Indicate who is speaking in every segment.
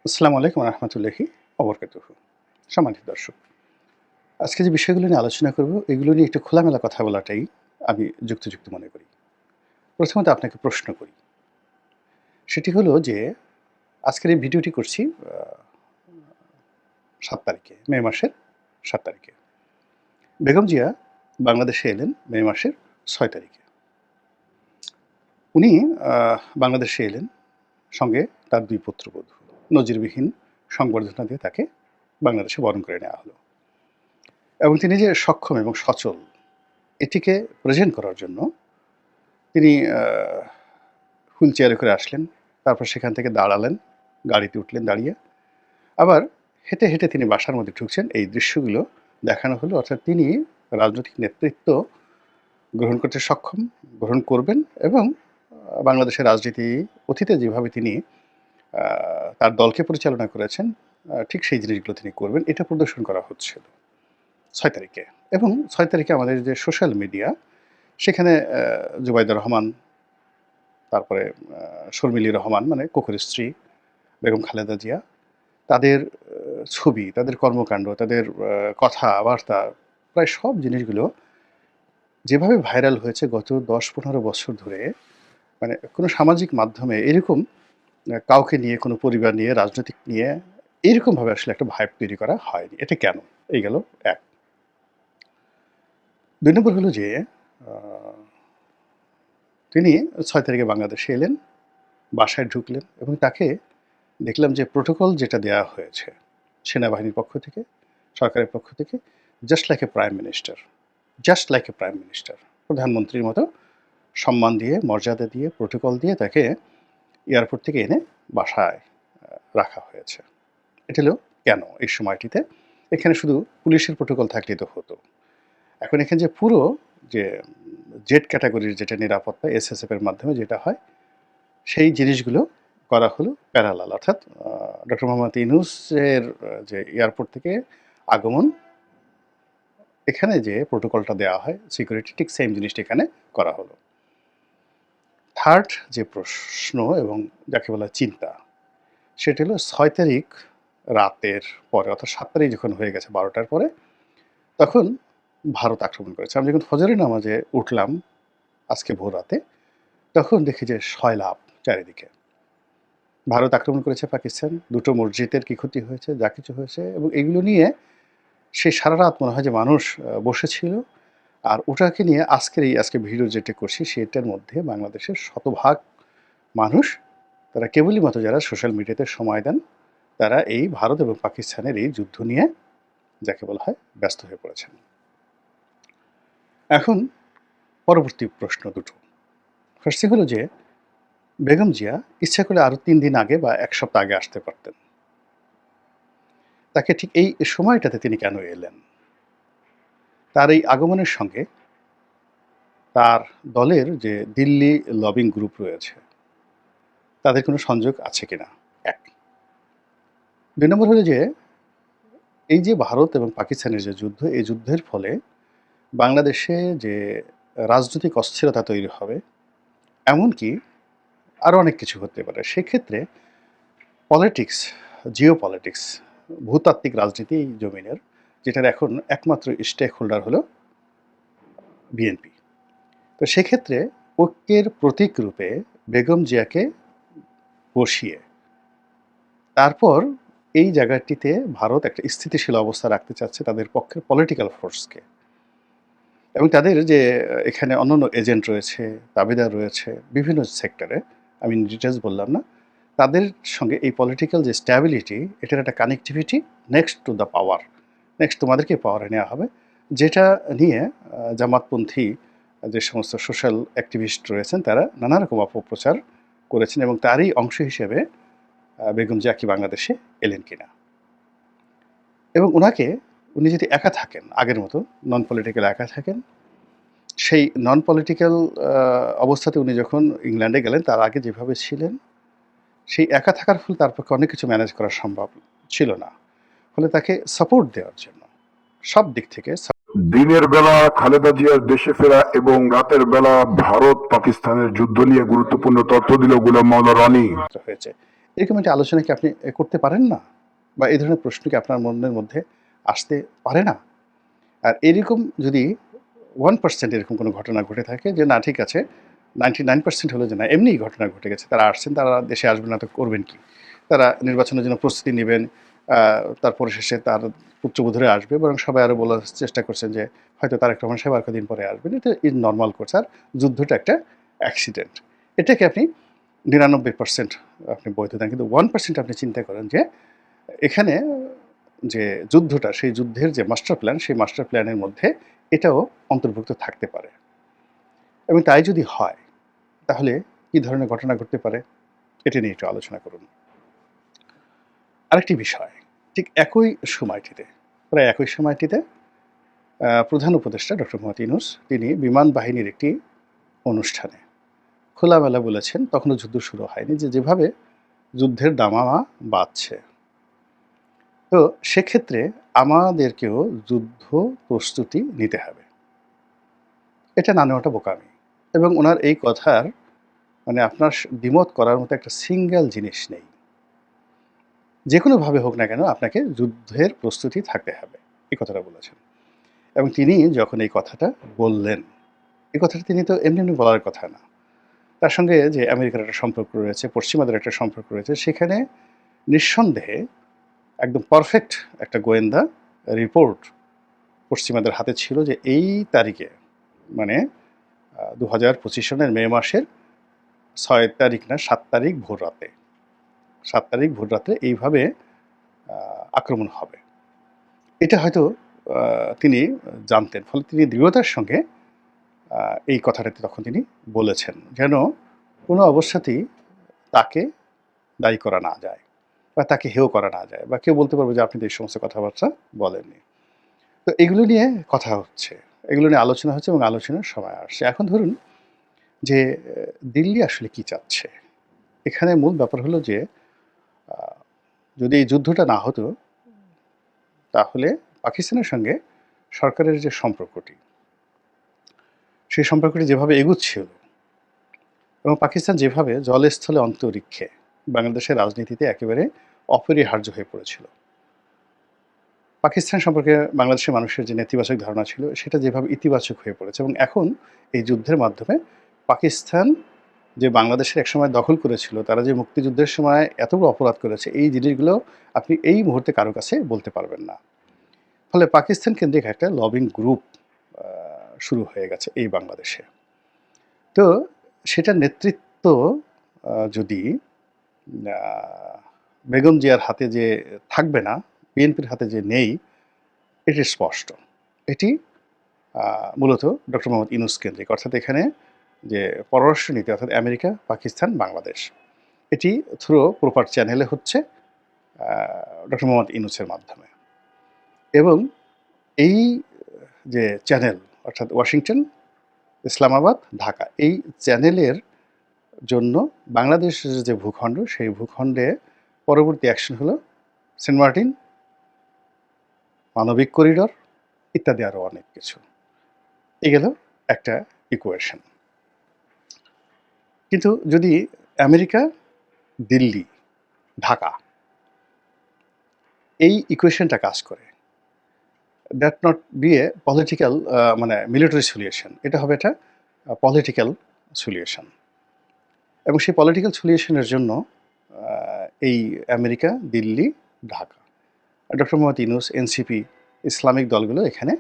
Speaker 1: আসসালামু আলাইকুম রহমতুল্লাহি অবরকাতুহ। সম্মানিত দর্শক, আজকে যে বিষয়গুলো নিয়ে আলোচনা করব এগুলো নিয়ে একটু খোলামেলা কথা বলাটাই আমি যুক্তিযুক্ত মনে করি। প্রথমত আপনাকে প্রশ্ন করি, সেটি হলো যে আজকের এই ভিডিওটি করছি ৭ তারিখে, মে মাসের ৭ তারিখে। বেগম জিয়া বাংলাদেশে এলেন মে মাসের ৬ তারিখে। উনি বাংলাদেশে এলেন, সঙ্গে তার ২ পুত্রবধূ। নজিরবিহীন সংবর্ধনা দিয়ে তাকে বাংলাদেশে বরণ করে নেওয়া হলো এবং তিনি যে সক্ষম এবং সচল এটিকে প্রেজেন্ট করার জন্য তিনি হুইল চেয়ারে করে আসলেন। তারপর সেখান থেকে দাঁড়ালেন, গাড়িতে উঠলেন দাঁড়িয়ে। আবার হেঁটে, হেঁটে তিনি বাসার মধ্যে ঢুকছেন। এই দৃশ্যগুলো দেখানো হলো, অর্থাৎ তিনি রাজনৈতিক নেতৃত্ব গ্রহণ করতে সক্ষম, গ্রহণ করবেন এবং বাংলাদেশের রাজনীতি অতীতে যেভাবে তিনি তার দলকে পরিচালনা করেছেন, ঠিক সেই জিনিসগুলো তিনি করবেন। এটা প্রদর্শন করা হচ্ছিল ৬ তারিখে। এবং ৬ তারিখে আমাদের যে সোশ্যাল মিডিয়া, সেখানে জুবাইদা রহমান, তারপরে শর্মিলী রহমান মানে কোকরের স্ত্রী বেগম খালেদা জিয়া, তাদের ছবি, তাদের কর্মকাণ্ড, তাদের কথাবার্তা, প্রায় সব জিনিসগুলো যেভাবে ভাইরাল হয়েছে গত ১০-১৫ বছর ধরে, মানে কোনো সামাজিক মাধ্যমে এরকম কাউকে নিয়ে, কোনো পরিবার নিয়ে, রাজনৈতিক নিয়ে এরকমভাবে আসলে একটা ভাইব তৈরি করা হয়নি। এটা কেন? এই গেল ১। ২ নম্বর হলো যে তিনি ৬ তারিখে বাংলাদেশে এলেন, বাসায় ঢুকলেন এবং তাকে দেখলাম যে প্রোটোকল যেটা দেওয়া হয়েছে সেনাবাহিনীর পক্ষ থেকে, সরকারের পক্ষ থেকে, just like a prime minister, just like a prime minister, প্রধানমন্ত্রীর মতো সম্মান দিয়ে, মর্যাদা দিয়ে, প্রোটোকল দিয়ে তাকে এয়ারপোর্ট থেকে এনে বাসায় রাখা হয়েছে। এটা হলো কেন এই সময়টিতে? এখানে শুধু পুলিশের প্রোটোকল থাকলেই তো হতো। এখন এখানে যে পুরো যে জেড ক্যাটাগরির যেটা নিরাপত্তা এসএসএফ এর মাধ্যমে যেটা হয়, সেই জিনিসগুলো করা হলো প্যারালাল, অর্থাৎ ডক্টর মোহাম্মদ ইউনূসের যে এয়ারপোর্ট থেকে আগমন, এখানে যে প্রোটোকলটা দেওয়া হয় সিকিউরিটি, ঠিক সেম জিনিসটা এখানে করা হলো। থার্ড যে প্রশ্ন এবং যাকে বলা চিন্তা, সেটা হলো ৬ তারিখ রাতের পরে, অর্থাৎ ৭ তারিখ যখন হয়ে গেছে ১২টার পরে, তখন ভারত আক্রমণ করেছে। আমি যখন ফজরের নামাজে উঠলাম আজকে ভোর রাতে, তখন দেখি যে সয়লাব চারিদিকে। ভারত আক্রমণ করেছে পাকিস্তান, ২টো মসজিদের কি ক্ষতি হয়েছে, যা কিছু হয়েছে, এবং এগুলো নিয়ে সে সারা রাত মনে হয় যে মানুষ বসেছিল। আর ওটাকে নিয়ে আজকে ভিডিও যেটা করছি সেটার মধ্যে বাংলাদেশের শতভাগ মানুষ, তারা কেবলই মাত্র যারা সোশ্যাল মিডিয়াতে সময় দেন, তারা এই ভারত এবং পাকিস্তানের এই যুদ্ধ নিয়ে যাকে বলা হয় ব্যস্ত হয়ে পড়েছেন। এখন পরবর্তী প্রশ্ন দুটো। ফার্স্টে হলো যে বেগম জিয়া ইচ্ছা করলে আরও ৩ দিন আগে বা ১ সপ্তাহ আগে আসতে পারতেন। তাকে ঠিক এই সময়টাতে তিনি কেন এলেন? তার এই আগমনের সঙ্গে তার দলের যে দিল্লি লবিং গ্রুপ রয়েছে, তাদের কোনো সংযোগ আছে কিনা? ১। ২ নম্বর হলো যে এই যে ভারত এবং পাকিস্তানের যে যুদ্ধ, এই যুদ্ধের ফলে বাংলাদেশে যে রাজনৈতিক অস্থিরতা তৈরি হবে, এমনকি আরও অনেক কিছু হতে পারে। সেক্ষেত্রে পলিটিক্স, জিওপলিটিক্স, ভূতাত্ত্বিক রাজনীতি এই জমিনের, যেটার এখন একমাত্র স্টেক হোল্ডার হলো বিএনপি। তো সেক্ষেত্রে ঐক্যের প্রতীক রূপে বেগম জিয়াকে বসিয়ে তারপর এই জায়গাটিতে ভারত একটা স্থিতিশীল অবস্থা রাখতে চাচ্ছে তাদের পক্ষের পলিটিক্যাল ফোর্সকে, এবং তাদের যে এখানে অন্যান্য এজেন্ট রয়েছে, দাবিদার রয়েছে বিভিন্ন সেক্টরে, আমি ডিটেলস বললাম না, তাদের সঙ্গে এই পলিটিক্যাল যে স্ট্যাবিলিটি, এটার একটা connectivity next to the power, next তোমাদেরকে পাওয়ারে নেওয়া হবে, যেটা নিয়ে জামাতপন্থী যে সমস্ত সোশ্যাল অ্যাক্টিভিস্ট রয়েছেন তারা নানা রকম অপপ্রচার করেছেন, এবং তারই অংশ হিসেবে বেগম জিয়া কি বাংলাদেশে এলেন কিনা। এবং উনি যদি একা থাকেন, আগের মতো নন পলিটিক্যাল একা থাকেন, সেই নন পলিটিক্যাল অবস্থাতে উনি যখন ইংল্যান্ডে গেলেন, তার আগে যেভাবে ছিলেন, সেই একা থাকার ফলে তার পক্ষে অনেক কিছু ম্যানেজ করা সম্ভব ছিল না। ফলে তাকে সাপোর্ট দেওয়ার জন্য সব দিক থেকে
Speaker 2: দিনের বেলা খালেদা জিয়ার দেশে ফেরা এবং রাতের বেলা ভারত পাকিস্তানের যুদ্ধ নিয়ে গুরুত্বপূর্ণ তথ্য দিল গোলাম মাওলা রনি।
Speaker 1: হয়েছে। এরকম একটা আলোচনা কি আপনি করতে পারেন না? বা এই ধরনের প্রশ্ন কি আপনার মনের মধ্যে আসতে পারে না? আর এরকম যদি 1% এরকম কোনো ঘটনা ঘটে থাকে যে না ঠিক আছে, 99% হলো যে না এমনিই ঘটনা ঘটে গেছে। তারা আসছেন, তারা দেশে আসবেন না তো করবেন কি? তারা নির্বাচনের জন্য প্রস্তুতি নিবেন। তারপরে শেষে তার পুত্রবধূরা আসবে, বরং সবাই আরো বলার চেষ্টা করছেন যে হয়তো তারেক রহমান সাহেব আর কদিন পরে আসবেন। এটা নরমাল কোর্স। আর যুদ্ধটা একটা অ্যাক্সিডেন্ট। এটাকে আপনি 99% আপনি বৈধ দেন। কিন্তু 1% আপনি চিন্তা করেন যে এখানে যে যুদ্ধটা, সেই যুদ্ধের যে মাস্টার প্ল্যান, সেই মাস্টার প্ল্যানের মধ্যে এটাও অন্তর্ভুক্ত থাকতে পারে। এবং তাই যদি হয়, তাহলে কি ধরনের ঘটনা ঘটতে পারে? এটা নিয়ে একটু আলোচনা করুন। আরেকটি বিষয়, ঠিক একই সময়টিতে, প্রায় একই সময়টিতে প্রধান উপদেষ্টা ডক্টর মোহাম্মদ ইউনূস তিনি বিমান বাহিনীর একটি অনুষ্ঠানে খোলামেলা বলেছেন, তখনও যুদ্ধ শুরু হয়নি, যে যেভাবে যুদ্ধের দামামা বাজছে, তো সেক্ষেত্রে আমাদেরকেও যুদ্ধ প্রস্তুতি নিতে হবে। এটা না নেওয়াটা বোকামি। এবং ওনার এই কথার মানে আপনার দ্বিমত করার মতো একটা সিঙ্গেল জিনিস নেই। যেকোনোভাবে হোক না কেন আপনাকে যুদ্ধের প্রস্তুতি থাকতে হবে। এই কথাটা বলেছেন। এবং তিনি যখন এই কথাটা বললেন, এই কথাটা তিনি তো এমনি, এমনি বলার কথা না। তার সঙ্গে যে আমেরিকার একটা সম্পর্ক রয়েছে, পশ্চিমাদের একটা সম্পর্ক রয়েছে, সেখানে নিঃসন্দেহে একদম পারফেক্ট একটা গোয়েন্দা রিপোর্ট পশ্চিমাদের হাতে ছিল যে এই তারিখে, মানে ২০২৫ সনের মে মাসের ৬ তারিখ না ৭ তারিখ ভোররাতে, ৭ তারিখ ভোররাতে এইভাবে আক্রমণ হবে। এটা হয়তো তিনি জানতেন। ফলে তিনি দৃঢ়তার সঙ্গে এই কথাটাতে তখন তিনি বলেছেন, যেন কোনো অবস্থাতেই তাকে দায়ী করা না যায় বা তাকে হেয় করা না যায় বা কেউ বলতে পারবে যে আপনি তো এই সমস্ত কথাবার্তা বলেননি। তো এগুলো নিয়ে কথা হচ্ছে, এগুলো নিয়ে আলোচনা হচ্ছে এবং আলোচনার সময় আসছে। এখন ধরুন যে দিল্লি আসলে কি চাচ্ছে? এখানে মূল ব্যাপার হলো যে আ যদি এই যুদ্ধটা না হতো, তাহলে পাকিস্তানের সঙ্গে সরকারের যে সম্পর্কটি, সেই সম্পর্কটি যেভাবে এগুচ্ছিল এবং পাকিস্তান যেভাবে জলে স্থলে অন্তরীক্ষে বাংলাদেশের রাজনীতিতে একেবারে অপরিহার্য হয়ে পড়েছিল। পাকিস্তান সম্পর্কে বাংলাদেশের মানুষের যে নেতিবাচক ধারণা ছিল, সেটা যেভাবে ইতিবাচক হয়ে পড়েছে এবং এখন এই যুদ্ধের মাধ্যমে পাকিস্তান যে বাংলাদেশের একসময় দখল করেছিল, তারা যে মুক্তিযুদ্ধের সময় এত বড় অপরাধ করেছে, এই জিনিসগুলো আপনি এই মুহূর্তে কারো কাছে বলতে পারবেন না। ফলে পাকিস্তান কেন্দ্রিক একটা লবিং গ্রুপ আ শুরু হয়ে গেছে এই বাংলাদেশে। তো সেটার নেতৃত্ব যদি আ বেগম জিয়ার হাতে যে থাকবে না, বিএনপির হাতে যে নেই, এটি স্পষ্ট। এটি আ মূলত ডক্টর মোহাম্মদ ইউনূস কেন্দ্রিক। অর্থাৎ এখানে যে পররাষ্ট্রনীতি, অর্থাৎ আমেরিকা, পাকিস্তান, বাংলাদেশ, এটি থ্রু প্রপার চ্যানেলে হচ্ছে আ ডক্টর মোহাম্মদ ইউনূসের মাধ্যমে। এবং এই যে চ্যানেল, অর্থাৎ ওয়াশিংটন, ইসলামাবাদ, ঢাকা, এই চ্যানেলের জন্য বাংলাদেশের যে ভূখণ্ড, সেই ভূখণ্ডে পরবর্তী অ্যাকশন হলো সেন্ট মার্টিন, মানবিক করিডর ইত্যাদি আরও অনেক কিছু। এই গেল একটা ইকুয়েশন। কিন্তু যদি আমেরিকা, দিল্লি, ঢাকা এই ইকুয়েশনটা কাজ করে, that not be a political মানে মিলিটারি সলিউশন, এটা হবে একটা পলিটিক্যাল সলিউশন। এবং সেই পলিটিক্যাল সলিউশনের জন্য এই America, Delhi, Dhaka, doctor Mohammad Yunus, NCP, Islamic দলগুলো এখানে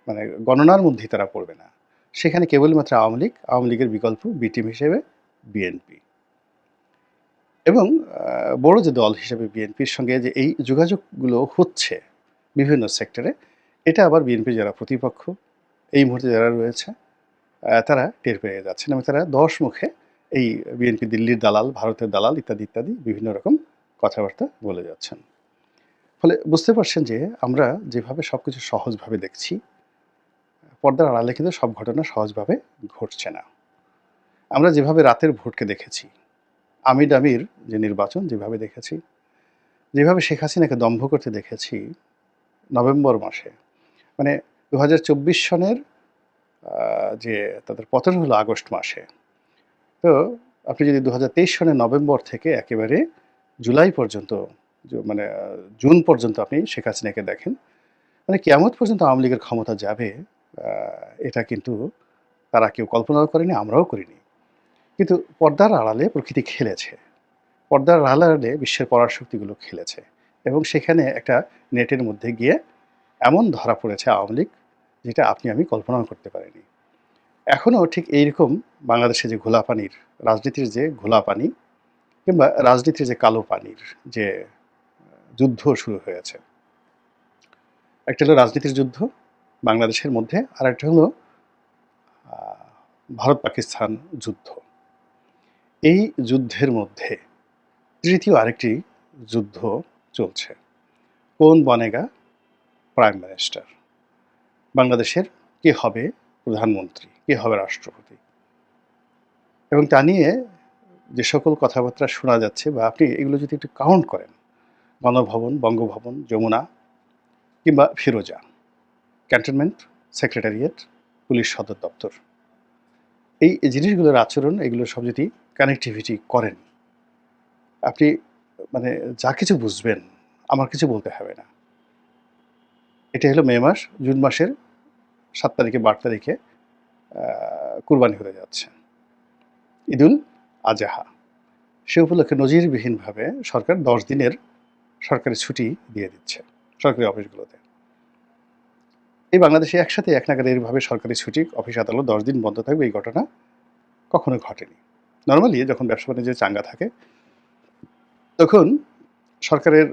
Speaker 1: মানে গণনার মধ্যেই তারা পড়বে না। সেখানে কেবলমাত্র আওয়ামী লীগ, আওয়ামী লীগের বিকল্প বি টিম হিসেবে বিএনপি। এবং বড় যে দল হিসেবে বিএনপির সঙ্গে যে এই যোগাযোগগুলো হচ্ছে বিভিন্ন সেক্টরে, এটা আবার বিএনপির যারা প্রতিপক্ষ এই মুহূর্তে যারা রয়েছে, তারা টের পেয়ে যাচ্ছেন এবং তারা ১০ মুখে এই বিএনপি দিল্লির দালাল, ভারতের দালাল ইত্যাদি, ইত্যাদি বিভিন্ন রকম কথাবার্তা বলে যাচ্ছেন। ফলে বুঝতে পারছেন যে আমরা যেভাবে সবকিছু সহজভাবে দেখছি, পর্দার আড়ালে কিন্তু সব ঘটনা সহজভাবে ঘটছে না। আমরা যেভাবে রাতের ভোটকে দেখেছি, আমির আমির যে নির্বাচন যেভাবে দেখেছি, যেভাবে শেখ হাসিনাকে দম্ভ করতে দেখেছি নভেম্বর মাসে, মানে ২০২৪ সনের যে তাদের পতন হলো আগস্ট মাসে। তো আপনি যদি ২০২৩ সনের নভেম্বর থেকে একেবারে জুলাই পর্যন্ত মানে জুন পর্যন্ত আপনি শেখ হাসিনাকে দেখেন, মানে কিয়ামত পর্যন্ত আওয়ামী লীগের ক্ষমতা যাবে, এটা কিন্তু তারা কেউ কল্পনাও করেনি, আমরাও করিনি। কিন্তু পর্দার আড়ালে প্রকৃতি খেলেছে। পর্দার আড়ালে বিশ্বের পরাশক্তিগুলো খেলেছে এবং সেখানে একটা নেটের মধ্যে গিয়ে এমন ধরা পড়েছে আওয়ামী লীগ, যেটা আপনি আমি কল্পনাও করতে পারিনি। এখনও ঠিক এইরকম বাংলাদেশে যে ঘোলা পানির রাজনীতির যে ঘোলা পানি কিংবা রাজনীতির যে কালো পানির যে যুদ্ধ শুরু হয়েছে, একটা হলো রাজনীতির যুদ্ধ বাংলাদেশের মধ্যে, আর একটা হলো ভারত পাকিস্তান যুদ্ধ। এই যুদ্ধের মধ্যে তৃতীয় আরেকটি যুদ্ধ চলছে, কোন বনেগা প্রাইম মিনিস্টার, বাংলাদেশের কে হবে প্রধানমন্ত্রী, কে হবে রাষ্ট্রপতি। এবং তা নিয়ে যে সকল কথাবার্তা শোনা যাচ্ছে, বা আপনি এগুলো যদি একটু কাউন্ট করেন, গণভবন, বঙ্গভবন, যমুনা কিংবা ফিরোজা, ক্যান্টনমেন্ট, সেক্রেটারিয়েট, পুলিশ সদর দপ্তর, এই জিনিসগুলোর আচরণ, এগুলো সব যদি কানেক্টিভিটি করেন, আপনি মানে যা কিছু বুঝবেন, আমার কিছু বলতে হবে না। এটা হলো মে মাস, জুন মাসের 7 তারিখে 12 তারিখে কুরবানি হতে যাচ্ছে, ঈদুল আজহা। সে উপলক্ষে নজিরবিহীনভাবে সরকার 10 দিনের সরকারি ছুটি দিয়ে দিচ্ছে সরকারি অফিসগুলোতে। এই বাংলাদেশে একসাথে এক নাগাড়ে এইভাবে সরকারি ছুটি, অফিস আদালত 10 দিন বন্ধ থাকবে, এই ঘটনা কখনো ঘটেনি। নর্মালি যখন ব্যবসা বাণিজ্য চাঙ্গা থাকে, তখন সরকারের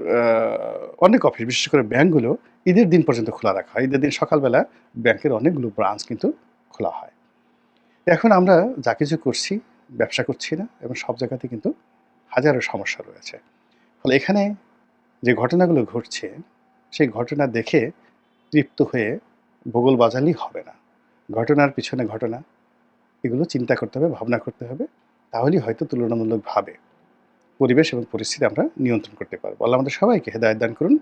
Speaker 1: অনেক অফিস, বিশেষ করে ব্যাংকগুলো ঈদের দিন পর্যন্ত খোলা রাখা হয়। ঈদের দিন সকালবেলা ব্যাংকের অনেকগুলো ব্রাঞ্চ কিন্তু খোলা হয়। এখন আমরা যা কিছু করছি, ব্যবসা করছি না, এবং সব জায়গাতে কিন্তু হাজারো সমস্যা রয়েছে। ফলে এখানে যে ঘটনাগুলো ঘটছে, সেই ঘটনা দেখে তৃপ্ত হয়ে ভূগোল বাজালেই হবে না। ঘটনার পিছনে ঘটনা, এগুলো চিন্তা করতে হবে, ভাবনা করতে হবে। তাহলেই হয়তো তুলনামূলকভাবে পরিবেশ এবং পরিস্থিতি আমরা নিয়ন্ত্রণ করতে পারবো। আল্লাহ আমাদের সবাইকে হেদায়েত দান করুন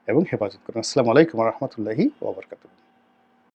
Speaker 1: এবং হেফাজত করুন। আসসালামু আলাইকুম ওয়া রাহমাতুল্লাহি ওয়া বারাকাতুহু।